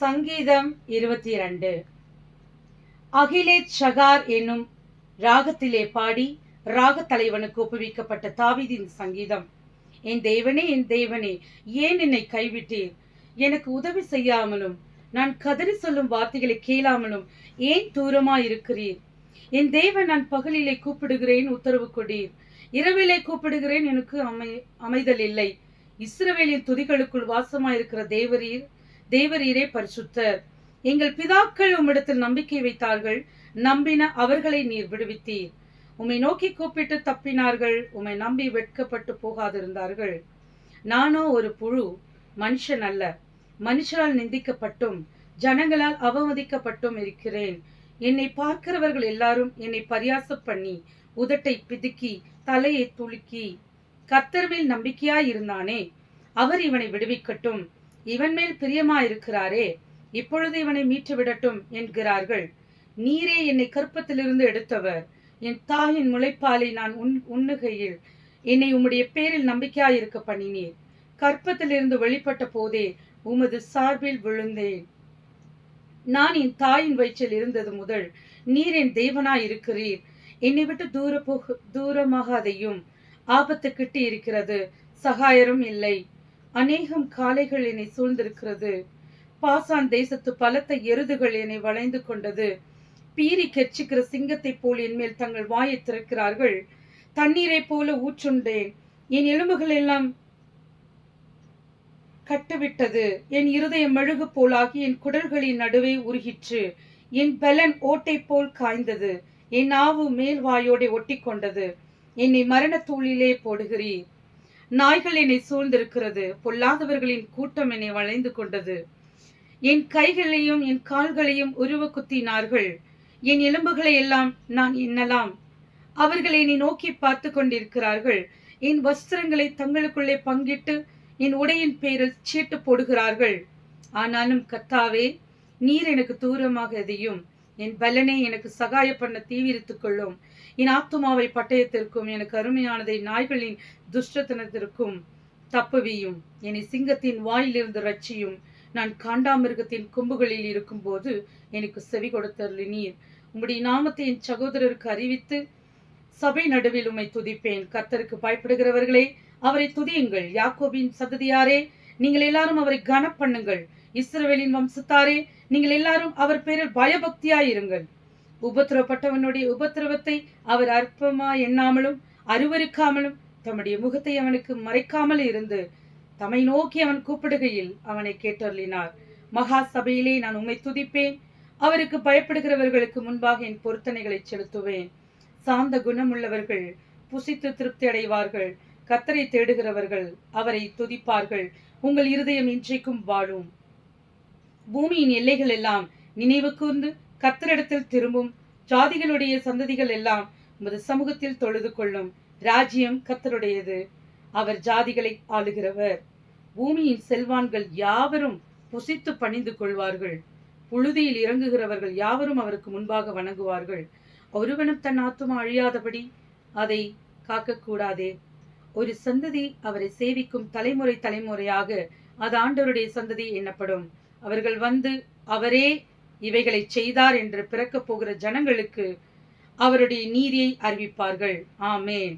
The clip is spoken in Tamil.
சங்கீதம் 22. அகிலேத் ஷகார் என்னும் ராகத்திலே பாடி ராகத் தலைவனுக்கு ஒப்புவிக்கப்பட்ட தாவீதின் சங்கீதம். என் தேவனே, என் தேவனே, ஏன் என்னை கைவிட்டீர்? எனக்கு உதவி செய்யாமலும் நான் கதறி சொல்லும் வார்த்தைகளை கேளாமலும் ஏன் தூரமாயிருக்கிறீர்? என் தேவன், நான் பகலிலே கூப்பிடுகிறேன், உத்தரவு கொடீர். இரவிலே கூப்பிடுகிறேன், எனக்கு அமைதல் இல்லை. இஸ்ரவேலின் துதிகளுக்குள் வாசமாயிருக்கிற தேவரீரே பரிசுத்தர். எங்கள் பிதாக்கள் உம்மிடத்தில் நம்பிக்கை வைத்தார்கள், நம்பின அவர்களை நீர் விடுவித்தீர். உம்மை நோக்கி கூப்பிட்டு தப்பினார்கள், உம்மை நம்பி வெட்கப்பட்டு போகாதிருந்தார்கள். நானோ ஒரு புழு, மனுஷன் அல்ல, மனுஷரால் நிந்திக்கப்பட்டும் ஜனங்களால் அவமதிக்கப்பட்டும் இருக்கிறேன். என்னை பார்க்கிறவர்கள் எல்லாரும் என்னை பரியாசம் பண்ணி உதட்டை பிதுக்கி தலையை துலுக்கி, கர்த்தர் மேல் நம்பிக்கையாயிருந்தானே, அவர் இவனை விடுவிக்கட்டும், இவன் மேல் பிரியமாயிருக்கிறாரே, இப்பொழுது இவனை மீட்டு விடட்டும் என்கிறார்கள். நீரே என்னை கற்பத்திலிருந்து எடுத்தவர், என் தாயின் முளைப்பாலை நான் உண்ணுகையில் என்னை உம்முடைய பேரில் நம்பிக்கையாயிருக்க பண்ணினீர். கற்பத்திலிருந்து வெளிப்பட்ட போதே உமது சார்பில் விழுந்தேன். நான் என் தாயின் வயிற்றில் இருந்தது முதல் நீர் என் தேவனாய் இருக்கிறீர். என்னை விட்டு தூரமாகாதையும். ஆபத்து கிட்டி இருக்கிறது, சகாயரும் இல்லை. அநேகம் காளைகள் என்னை சூழ்ந்திருக்கிறது. பாசான் தேசத்து பலத்த எருதுகள் என்னை வளைந்து கொண்டது. பீறி கெர்ச்சிக்கிற சிங்கத்தை போல் என் மேல் தங்கள் வாயை திறக்கிறார்கள். தண்ணீரை போல ஊற்றுண்டேன், என் எலும்புகள் எல்லாம் கட்டுவிட்டது. என் இருதயம் மெழுகு போலாகி என் குடல்களின் நடுவே உருகிற்று. என் பலன் ஓட்டை போல் காய்ந்தது, என் நாவு மேல் வாயோட ஒட்டி கொண்டது. என்னை மரண தூளிலே போடுகிறீர். நாய்கள் என்னை சூழ்ந்திருக்கிறது, பொல்லாதவர்களின் கூட்டம் என்னை வளைந்து கொண்டது. என் கைகளையும் என் கால்களையும் உருவ குத்தினார்கள். என் எலும்புகளை எல்லாம் நான் எண்ணலாம். அவர்கள் என்னை நோக்கி பார்த்து கொண்டிருக்கிறார்கள். என் வஸ்திரங்களை தங்களுக்குள்ளே பங்கிட்டு என் உடையின் பேரில் சீட்டு போடுகிறார்கள். ஆனாலும் கர்த்தாவே, நீர் எனக்கு தூரமாக எதையும், என் பலனே எனக்கு சகாய பண்ண தீவிரித்துக் கொள்ளும். என் ஆத்துமாவை பட்டயத்திற்கும் எனக்கு அருமையானதை நாய்களின் துஷ்டத்தனத்திற்கும் தப்புவியும். என்னை சிங்கத்தின் வாயிலிருந்து ரட்சியும். நான் காண்டாமிருகத்தின் கொம்புகளில் இருக்கும் போது எனக்கு செவி கொடுத்தருளினீர். உம்முடைய நாமத்தை என் சகோதரருக்கு அறிவித்து சபை நடுவில் உம்மை துதிப்பேன். கர்த்தருக்கு பயப்படுகிறவர்களே, அவரை துதியுங்கள். யாக்கோபின் சந்ததியாரே, நீங்கள் எல்லாரும் அவரை கனம் பண்ணுங்கள். இஸ்ரவேலின் வம்சத்தாரே, நீங்கள் எல்லாரும் அவர் பேரில் பயபக்தியாயிருங்கள். உபத்திரப்பட்டவனுடைய உபத்திரவத்தை அவர் அற்பமா எண்ணாமலும் அருவருக்காமலும் தம்முடைய முகத்தை அவனுக்கு மறைக்காமல் இருந்து தம்மை நோக்கி அவன் கூப்பிடுகையில் அவனை கேட்டருளினார். மகா சபையிலே நான் உம்மை துதிப்பேன். அவருக்கு பயப்படுகிறவர்களுக்கு முன்பாக என் பொருத்தனைகளை செலுத்துவேன். சாந்த குணமுள்ளவர்கள் புசித்து திருப்தி அடைவார்கள். கர்த்தரை தேடுகிறவர்கள் அவரை துதிப்பார்கள். உங்கள் இருதயம் இன்றைக்கும் வாழும். பூமியின் எல்லைகள் எல்லாம் நினைவு கூர்ந்து கர்த்தரிடத்தில் திரும்பும். ஜாதிகளுடைய சந்ததிகள் எல்லாம் உமது சமூகத்தில் தொழுது கொள்ளும். ராஜ்யம் கர்த்தருடையது, அவர் ஜாதிகளை ஆளுகிறவர். பூமியின் செல்வான்கள் யாவரும் புசித்து பணிந்து கொள்வார்கள். புழுதியில் இறங்குகிறவர்கள் யாவரும் அவருக்கு முன்பாக வணங்குவார்கள். ஒருவனும் தன் ஆத்துமா அழியாதபடி அதை காக்கக்கூடாதே. ஒரு சந்ததி அவரை சேவிக்கும் தலைமுறை தலைமுறையாக அது ஆண்டவருடைய சந்ததி எண்ணப்படும். அவர்கள் வந்து அவரே இவைகளை செய்தார் என்று பிறக்கப் போகிற ஜனங்களுக்கு அவருடைய நீதியை அறிவிப்பார்கள். ஆமேன்.